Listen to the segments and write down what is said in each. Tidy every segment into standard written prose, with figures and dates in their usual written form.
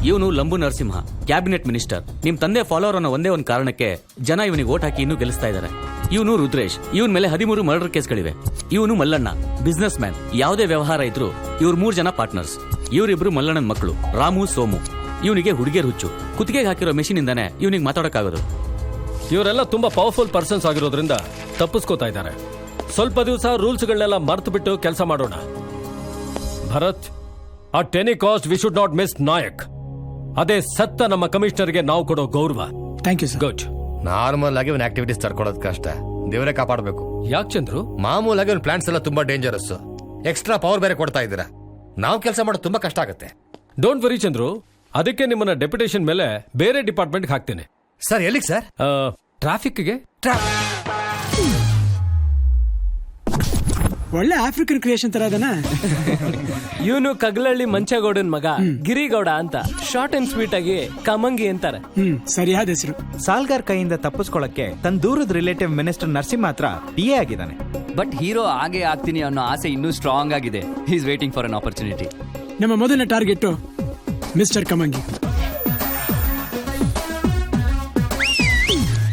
ಇವನು ಲಂಬು Narasimha, cabinet minister. ನಿಮ್ ತಂದೆ ಫಾಲೋವರ್ ಅನ್ನೋ ಒಂದೇ ಒಂದು ಕಾರಣಕ್ಕೆ ಜನ ಇವನಿಗೆ ಓಟ್ ಹಾಕಿ ಇನ್ನೂ ಗೆಲ್ಲಿಸ್ತಾ ಇದ್ದಾರೆ. ಇವನು ರುದ್ರೇಶ್, ಇವನ್ ಮೇಲೆ 13 ಮರ್ಡರ್ ಕೇಸ್ಗಳಿವೆ. ಇವನು ಮಲ್ಲಣ್ಣ, ಬಿಸ್ನೆಸ್ ಮ್ಯಾನ್. ಯಾವುದೇ ವ್ಯವಹಾರ ಇದ್ರು ಇವ್ರು 3 ಜನ ಪಾರ್ಟ್ನರ್ಸ್. ಇವರಿಬ್ರು ಮಲ್ಲಣ್ಣನ ಮಕ್ಕಳು, ರಾಮು, ಸೋಮು. ಇವನಿಗೆ ಹುಡುಗಿಯರ್ ಹುಚ್ಚು. ಕುತ್ತಿಗೆಗೆ ಹಾಕಿರೋ ಮೆಷಿನ್ ಇಂದಾನೆ ಇವನಿಗೆ ಮಾತಾಡೋಕ್ಕಾಗೋದು. ಇವರೆಲ್ಲ ತುಂಬಾ ಪವರ್ಫುಲ್ ಪರ್ಸನ್ಸ್ ಆಗಿರೋದ್ರಿಂದ ತಪ್ಪಿಸ್ಕೋತಾ ಇದ್ದಾರೆ. ಸ್ವಲ್ಪ ದಿವಸ ರೂಲ್ಸ್ಗಳನ್ನೆಲ್ಲ ಮರ್ತು ಬಿಟ್ಟು ಕೆಲಸ ಮಾಡೋಣ. Bharat, at any cost we should not miss Nayak. ಅದೇ ಸತ್ತ ನಮ್ಮ ಕಮಿಷನರ್ಗೆ ನಾವು ಕೊಡೋ ಗೌರವ. Thank you sir. Good. Normal ಆಗಿ ಒಂದು ಆಕ್ಟಿವಿಟೀಸ್ ತಡ್ಕೊಳ್ಳೋದು ಕಷ್ಟ, ದೇವರೇ ಕಾಪಾಡಬೇಕು. ಯಾಕೆ ಚಂದ್ರು? ಮಾಮೂಲಾಗಿ ಒಂದು ಪ್ಲಾಂಟ್ಸ್ ಎಲ್ಲ ತುಂಬಾ ಡೇಂಜರಸ್. ಎಕ್ಸ್ಟ್ರಾ ಪವರ್ ಬೇರೆ ಕೊಡ್ತಾ ಇದ್ದೀರಾ. ನಾವು ಕೆಲಸ ಮಾಡೋದು ತುಂಬಾ ಕಷ್ಟ ಆಗುತ್ತೆ. ಡೋಂಟ್ ವರಿ ಚಂದ್ರು, ಅದಕ್ಕೆ ನಿಮ್ಮನ್ನ ಡೆಪ್ಯುಟೇಷನ್ ಮೇಲೆ ಬೇರೆ ಡಿಪಾರ್ಟ್ಮೆಂಟ್ ಹಾಕ್ತೇನೆ. ಸರ್ ಎಲ್ಲಿಗೆ ಸರ್? ಟ್ರಾಫಿಕ್ಗೆ. ಒಳ್ಳೆ ಆಫ್ರಿಕನ್ ಕ್ರಿಯೇಷನ್ ತರ ಅದನ್ನ. ಇವನು ಕಗ್ಲಳ್ಳಿ ಮಂಚಗೌಡನ್ ಮಗ ಗಿರಿಗೌಡ ಅಂತ. ಶಾರ್ಟ್ ಅಂಡ್ ಸ್ವೀಟ್ ಆಗಿ ಕಮಂಗಿ ಅಂತಾರೆ. ಸರಿಯಾದ ಹೆಸರು. ಸಾಲ್ಗಾರ್ ಕೈಯಿಂದ ತಪ್ಪಿಸ್ಕೊಳ್ಳಕ್ಕೆ ತನ್ನ ದೂರದ ರಿಲೇಟಿವ್ ಮಿನಿಸ್ಟರ್ ನರಸಿಂಹ ಹತ್ರ PA ಆಗಿದ್ದಾನೆ. ಬಟ್ ಹೀರೋ ಆಗೇ ಆಗ್ತೀನಿ ಅನ್ನೋ ಆಸೆ ಇನ್ನೂ ಸ್ಟ್ರಾಂಗ್ ಆಗಿದೆ. He is waiting for an opportunity. ನಮ್ಮ ಮೊದಲನೇ ಟಾರ್ಗೆಟ್ ಮಿಸ್ಟರ್ ಕಮಂಗಿ.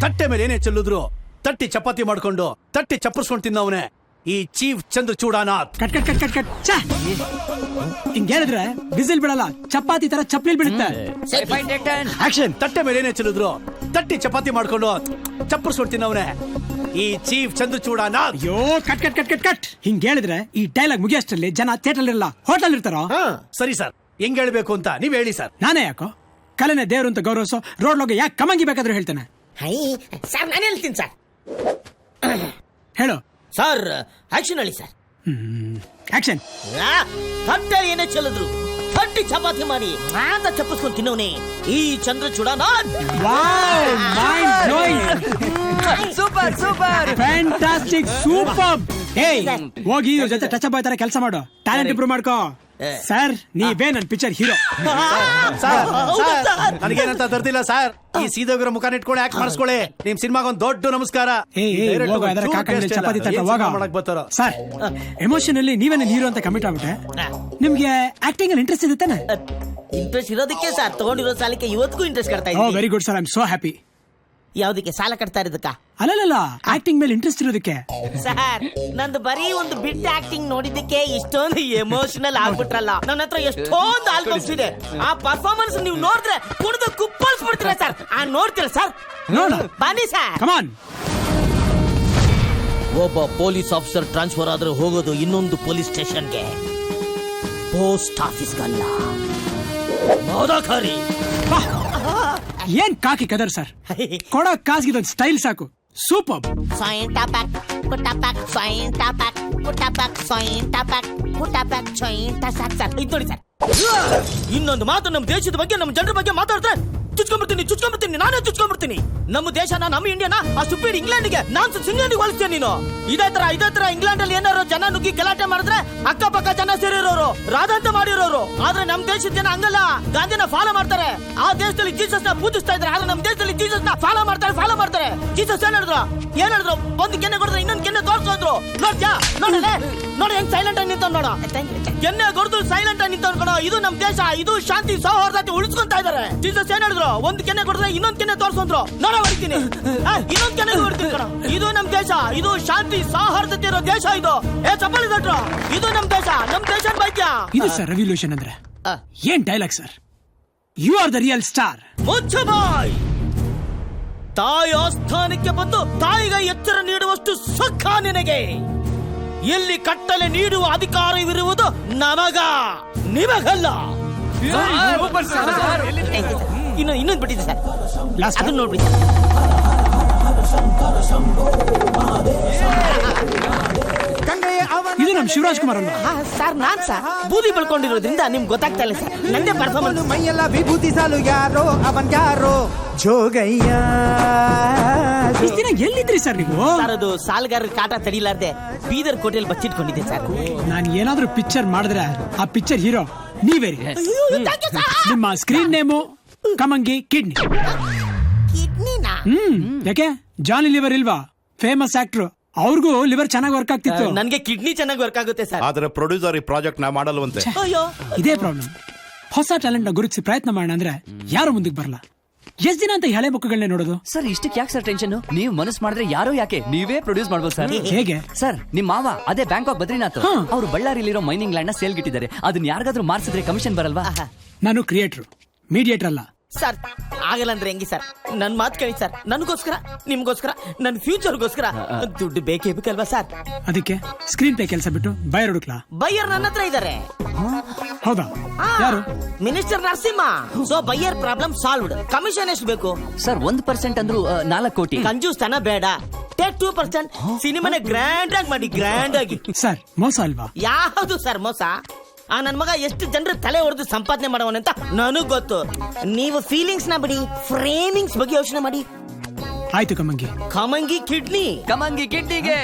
ತಟ್ಟೆ ಮೇಲೆ ಏನೇ ಚೆಲ್ಲಿದ್ರು ತಟ್ಟಿ ಚಪಾತಿ ಮಾಡ್ಕೊಂಡು ತಟ್ಟಿ ಚಪ್ಪರ್ಸ್ಕೊಂಡು ತಿನ್ನವನೇ ಈ chief Chandrachudanath. Cut cut cut cut cut ಛೆ! ಹಿಂಗ್ ಹೇಳಿದ್ರೆ ಬಿಸಿಲ್ ಬಿಡಲ್ಲ, ಚಪಾತಿ ತರ ಚಪ್ಪಲಿ ಬಿಡುತ್ತೆ. ಆಕ್ಷನ್. ತಟ್ಟೆ ಮೇಲೆ ಏನೇ ಚೆಲ್ಲಿದ್ರು ತಟ್ಟಿ ಚಪಾತಿ ಮಾಡ್ಕೊಂಡು ಚಪ್ಪರ್ಸ್ಕೊಂಡು ತಿನ್ನವನೇ ಈ ಚೀಫ್ ಚಂದ್ರಚೂಡಾನಾಥ್. ಅಯ್ಯೋ cut cut cut cut cut. ಹಿಂಗ್ ಹೇಳಿದ್ರೆ ಈ ಡೈಲಾಗ್ ಮುಗಿಯಷ್ಟರಲ್ಲಿ ಜನ ಥಿಯೇಟರ್ ಇರಲ್ಲ, ಹೋಟೆಲ್ ಇರ್ತಾರೋ. ಸರಿ ಸರ್, ಹೆಂಗ್ ಹೇಳ್ಬೇಕು ಅಂತ ನೀವ್ ಹೇಳಿ ಸರ್. ನಾನೇ ಯಾಕೋ ಕಲೆನೇ ದೇವ್ರು ಅಂತ ಗೌರವಿಸೋ ರೋಡ್ ಲೋಗ ಯಾಕೆ ಕಮಂಗಿ ಬೇಕಾದ್ರೂ ಹೇಳ್ತಾನೆ. ಸರ್ ನಾನು ಹೇಳ್ತೀನಿ ಸರ್. ಹೇಳು ಸರ್ ಆಕ್ಷನ್ ಹೇಳಿ ಸರ್. ಆಕ್ಷನ್. ತಟ್ಟೆ ಏನೇ ಚೆಲ್ಲಿದ್ರು ತಟ್ಟಿ ಚಪಾತಿ ಮಾಡಿ ಅಂತ ಚಪ್ಪಿಸ್ಕೊಂಡು ತಿನ್ನೋನೆ ಈ Chandrachudanath. Super super, fantastic, super. ಹೋಗಿ ಇವ್ರ ಜೊತೆ ಟಚ್ ಬಾಯ್ ತರ ಕೆಲಸ ಮಾಡು, ಟ್ಯಾಲೆಂಟ್ ಇಂಪ್ರೂವ್ ಮಾಡ್ಕೋ. ಸರ್ ನೀವೇ ನನ್ ಪಿಕ್ಚರ್ ಹೀರೋ. ನನಗೇನಂತ ತರ್ದಿಲ್ಲ ಸರ್. ಈ ಸೀದೋಗಿರೋ ಮುಖ ಇಟ್ಕೊಂಡು ಯಾಕೆ ಮಾಡಿಸ್ಕೊಳ್ಳಿ. ನಿಮ್ ಸಿನಿಮಾಗ ಒಂದ್ ದೊಡ್ಡ ನಮಸ್ಕಾರ. ಚಪಾತಿ ತಟ್ಟ ಸರ್. ಎಮೋಷನ್ ಅಲ್ಲಿ ನೀವೇ ನನ್ ಹೀರೋ ಅಂತ ಕಮಿಟ್ ಆಗ್ಬಿಟ್ಟೆ. ನಿಮ್ಗೆ ಆಕ್ಟಿಂಗ್ ಅಲ್ಲಿ ಇಂಟ್ರೆಸ್ಟ್ ಇದೆ ತಾನೆ? ಇಂಟ್ರೆಸ್ಟ್ ಇರೋದಕ್ಕೆ ಸರ್ ತಗೊಂಡಿರೋ ಸಾಲಕ್ಕೆ ಇವತ್ತಿಗೂ ಇಂಟ್ರೆಸ್ಟ್ ಕಟ್ತಾ ಇದ್ದೀನಿ. Very good sir, I am so happy. ಯಾವ್ದಕ್ಕೆ ಸಾಲ ಕಟ್ತಾ ಇರೋದಕ್ಕ? ಅಲ್ಲಲ್ಲ, ಆಕ್ಟಿಂಗ್ ಮೇಲೆ ಇಂಟ್ರೆಸ್ಟ್ ಇರೋದಕ್ಕೆ. ಸರ್ ನಂದು ಬರೀ ಒಂದು ಬಿಟ್ ಆಕ್ಟಿಂಗ್ ನೋಡಿದ್ದಕ್ಕೆ ಇಷ್ಟೊಂದು ಎಮೋಷನಲ್ ಆಗ್ಬಿಟ್ರಲ್ಲ. ನನ್ನ ಹತ್ರ ಎಷ್ಟೊಂದು ಆಲ್ಬಮ್ಸ್ ಇದೆ. ಆ ಪರ್ಫಾರ್ಮೆನ್ಸ್ ನೀವು ನೋಡಿದ್ರೆ ಕುಣಿದು ಕುಪ್ಪಳಿಸ್ಬಿಡ್ತೀರಾ ಸರ್. ನೋಡ್ತೀರಾ ಸರ್? ಬನ್ನಿ ಸರ್. ಕಮಾನ್. ಒಬ್ಬ ಪೊಲೀಸ್ ಆಫೀಸರ್ ಟ್ರಾನ್ಸ್ಫರ್ ಆದ್ರೆ ಹೋಗೋದು ಇನ್ನೊಂದು ಪೊಲೀಸ್ ಸ್ಟೇಷನ್ಗೆ, ಪೋಸ್ಟ್ ಆಫೀಸ್ಗಲ್ಲ. ಏನ್ ಕಾಕಿ ಕದರ್ ಸರ್, ಕೊಡೋ ಕಾಸ್ಗಿದೊಂದು ಸ್ಟೈಲ್ ಸಾಕು. ಸೂಪರ್. ನೋಡಿ ಸರ್, ಇನ್ನೊಂದು ಮಾತು ನಮ್ಮ ದೇಶದ ಬಗ್ಗೆ ನಮ್ಮ ಜನರ ಬಗ್ಗೆ ಮಾತಾಡಿದ್ರೆ ಚುಚ್ಕೊಂಡ್ಬಿಡ್ತೀನಿ. ನಾನೇ ಚುಚ್ಕೊಂಡ್ಬಿಡ್ತೀನಿ. ನಮ್ಮ ದೇಶನ, ನಮ್ಮ ಇಂಡಿಯಾನ ಆ ಸ್ಟುಪಿಡ್ ಇಂಗ್ಲೆಂಡ್ಗೆ ನಾನು ಇಂಗ್ಲೆಂಡ್ಗೆ ಹೋಲಿಸ್ತೇನೆ. ನೀನು ಇದೇ ತರ ಇಂಗ್ಲೆಂಡ್ ಅಲ್ಲಿ ಏನಾರು ಜನ ನುಗ್ಗಿ ಗಲಾಟೆ ಮಾಡಿದ್ರೆ ಅಕ್ಕಪಕ್ಕ ಜನ ಸೇರಿರೋರು ರಾಧಾಂತ ಮಾಡಿರೋರು. ಆದ್ರೆ ನಮ್ಮ ದೇಶದ ಜನ ಹಂಗಲ್ಲ, ಗಾಂಧಿನ ಫಾಲೋ ಮಾಡ್ತಾರೆ. ಆ ದೇಶದಲ್ಲಿ ಜೀಸಸ್ ನ ಪೂಜಿಸ್ತಾ ಇದ್ರೆ, ಆದ್ರೆ ನಮ್ಮ ದೇಶದಲ್ಲಿ ಜೀಸಸ್ ನ ಫಾಲೋ ಮಾಡ್ತಾರೆ. ಜೀಸಸ್ ಏನ್ ಹೇಳಿದ್ರು ಒಂದು ಕೆನ್ನೆ ಕೊಡಿದ್ರೆ ಇನ್ನೊಂದು ಕೆನ್ನೆ ತೋರ್ಸೋದ್ರು. ನೋಡಿ ಹೆಂಗ್ ಸೈಲೆಂಟ್ ಆಗಿ ನಿಂತ ನೋಡ. ಕೆನ್ನೆ ಕೊಡ್ದು ಸೈಲೆಂಟ್ ಆಗಿ ನಿಂತ ಕಣೋ. ಇದು ನಮ್ಮ ದೇಶ, ಇದು ಶಾಂತಿ ಸೌಹಾರ್ದತೆ ಉಳಿಸ್ಕೊಂತಾ ಇದಾರೆ. ಜೀಸಸ್ ಏನ್ ಹೇಳಿದ್ರು, ಒಂದು ಕೆನ್ನೆ ಕೊಡಿದ್ರೆ ಇನ್ನೊಂದು ಕೆನ್ನೆ ತೋರ್ಸಂದ್ರು. ನೋಡ ಹೊಡಿತೀನಿ, ಇನ್ನೊಂದು ಕೆನ್ನೆ ಹೊಡಿತೀನಿ ಕಣ. ಇದು ನಮ್ಮ ದೇಶ, ಇದು ಶಾಂತಿ ಸೌಹಾರ್ದತೆ ಇರೋ ದೇಶ. ಇದು ಚಪ್ಪಲಿ ತಟ್ರು, ಇದು ನಮ್ಮ ದೇಶ ಬೈದ್ಯ. ಇದು ಸರ್ ರೆವಲ್ಯೂಷನ್ ಅಂದ್ರೆ ಏನ್ dialogue sir. You are the real star. ಮುಚ್ಚ ಬಾಯ್. ತಾಯಿ ಆಸ್ಥಾನಕ್ಕೆ ಬಂದು ತಾಯಿಗೆ ಎಚ್ಚರ ನೀಡುವಷ್ಟು ಸುಖ ನಿನಗೆ. ಇಲ್ಲಿ ಕಟ್ಟಲೆ ನೀಡುವ ಅಧಿಕಾರವಿರುವುದು ನಿಮಗಲ್ಲ. ಇನ್ನೊಂದು ಬಿಟ್ಟಿದೆ ಸರ್, ಅದನ್ನ ನೋಡ್ಬಿಡಿ. ಇದು ನಮ್ ಶಿವರಾಜ್ ಕುಮಾರ್ ಅಲ್ಲ ಸರ್. ನಾನ್ ಸರ್ ಬೂದಿ ಬೆಳ್ಕೊಂಡಿರೋದ್ರಿಂದ ನಿಮ್ಗೆ ಗೊತ್ತಾಗ್ತಾ ಇಲ್ಲ ಸರ್. ನಂದೇ ಪರ್ಫಾರ್ಮೆನ್ಸ್. ಮೈಯೆಲ್ಲ ವಿಭೂತಿ ಸಾಲು ಯಾರೋ ಅವನ್ ಯಾರೋ ಜೋಗಯ್ಯ. ಇಷ್ಟು ದಿನ ಎಲ್ಲಿದ್ರಿ ಸರ್ ನೀವು? ಸರ್ ಅದು ಸಾಲಗಾರರ ಕಾಟ ತಡಿಲಾರ್ದೆ ಬೀದರ್ ಕೋಟೆಲ್ ಬಚ್ಚಿಟ್ಕೊಂಡಿದ್ದೆ ಸರ್. ನಾನು ಏನಾದ್ರೂ ಪಿಕ್ಚರ್ ಮಾಡಿದ್ರೆ ಆ ಪಿಕ್ಚರ್ ಹೀರೋ ನೀವೇ. ನಿಮ್ಮ ಸ್ಕ್ರೀನ್ ನೇಮು ಕಮಂಗಿ ಕಿಡ್ನಿ. ಯಾಕೆ ಜಾನಿ ಲಿವರ್ ಇಲ್ವಾ? ಫೇಮಸ್ ಆಕ್ಟರ್, ಅವ್ರಿಗೂ ಲಿವರ್ ಚೆನ್ನಾಗಿ ವರ್ಕ್ ಆಗ್ತಿತ್ತು. ನನ್ಗೆ ಕಿಡ್ನಿ ಚೆನ್ನಾಗಿ ವರ್ಕ್ ಆಗುತ್ತೆ ಸರ್. ಆದ್ರೆ ಪ್ರೊಡ್ಯೂಸರ್ ಈ ಪ್ರಾಜೆಕ್ಟ್ ನಾ ಮಾಡಲ್ವಂತೆ. ಇದೇ ಪ್ರಾಬ್ಲಮ್. ಹೊಸ ಟ್ಯಾಲೆಂಟ್ ನ ಗುರುತಿಸಿ ಪ್ರಯತ್ನ ಮಾಡೋಣ ಅಂದ್ರೆ ಯಾರು ಮುಂದಕ್ಕೆ ಬರಲ್ಲ. ಎಷ್ಟ್ ದಿನ ಅಂತ ಈ ಹಳೆ ಮಕ್ಕಳನ್ನೇ ನೋಡೋದು? ಸರ್ ಇಷ್ಟಕ್ಕೆ ಯಾಕೆ ಸರ್ ಟೆನ್ಷನ್? ನೀವು ಮನಸ್ಸು ಮಾಡಿದ್ರೆ ಯಾರೋ ಯಾಕೆ ನೀವೇ ಪ್ರೊಡ್ಯೂಸ್ ಮಾಡ್ಬೋದು ಸರ್. ಹೇಗೆ? ಸರ್ ನಿಮ್ ಮಾವ ಅದೇ ಬ್ಯಾಂಕಾಕ್ ಬದ್ರಿನಾಥ್ ಅವ್ರು ಬಳ್ಳಾರಿಲಿರೋ ಮೈನಿಂಗ್ ಲ್ಯಾಂಡ್ ನ ಸೇಲ್ ಗಿಟ್ಟಿದ್ದಾರೆ. ಅದನ್ನ ಯಾರಿಗಾದ್ರೂ ಮಾರ್ಸಿದ್ರೆ ಕಮಿಷನ್ ಬರಲ್ವಾ? ನಾನು ಕ್ರಿಯೇಟರ್, ಮೀಡಿಯೇಟರ್ ಅಲ್ಲ. ಸರ್ ಆಗಲ್ಲ ಅಂದ್ರೆ ಹೆಂಗಿ ಸರ್? ನನ್ ಮಾತು ಕೇಳಿ ಸರ್. ನನಗೋಸ್ಕರ, ನಿಮ್ಗೋಸ್ಕರ, ನನ್ ಫ್ಯೂಚರ್ಗೋಸ್ಕರ ದುಡ್ಡು ಬೇಕೇ ಬೇಕಲ್ವಾ ಸರ್? ಅದಕ್ಕೆ ಸ್ಕ್ರೀನ್ ಪ್ಲೇ ಕೆಲಸ ಬಿಟ್ಟು ಬಯರ್ ಹುಡುಕ್ಲಾ? ಬಯ್ಯರ್ ನನ್ನ ಹತ್ರ ಇದಾರೆ. ಹೌದಾ? ಯಾರು? Minister Narasimha. So buyer problem solved. Commission ಎಷ್ಟು ಬೇಕು ಸರ್? 1% ಅಂದ್ರೂ 4 ಕೋಟಿ. ಕಂಜೂಸ್ ತನ ಬೇಡ. ಟೇಕ್ 2%. ಸಿನಿಮಾನ ಗ್ರ್ಯಾಂಡ್ ಆಗಿ ಮಾಡಿ, ಗ್ರ್ಯಾಂಡ್ ಆಗಿ. ಸರ್ ಮೋಸ ಅಲ್ವಾ? ಯಾವುದು ಸರ್ ಮೋಸ? ನನ್ ಮಗ ಎಷ್ಟು ಜನರ ತಲೆ ಹೊಡೆದು ಸಂಪಾದನೆ ಮಾಡವನಂತ ನನಗ್ ಗೊತ್ತು. ನೀವು ಫೀಲಿಂಗ್ಸ್ ನ ಬಿಡಿ, ಫ್ರೇಮಿಂಗ್ಸ್ ಬಗ್ಗೆ ಯೋಚನೆ ಮಾಡಿ. ಆಯ್ತು ಕಮಂಗಿ. ಕಮಂಗಿ ಕಿಡ್ನಿ. ಕಮಂಗಿ ಕಿಡ್ನಿಗೆ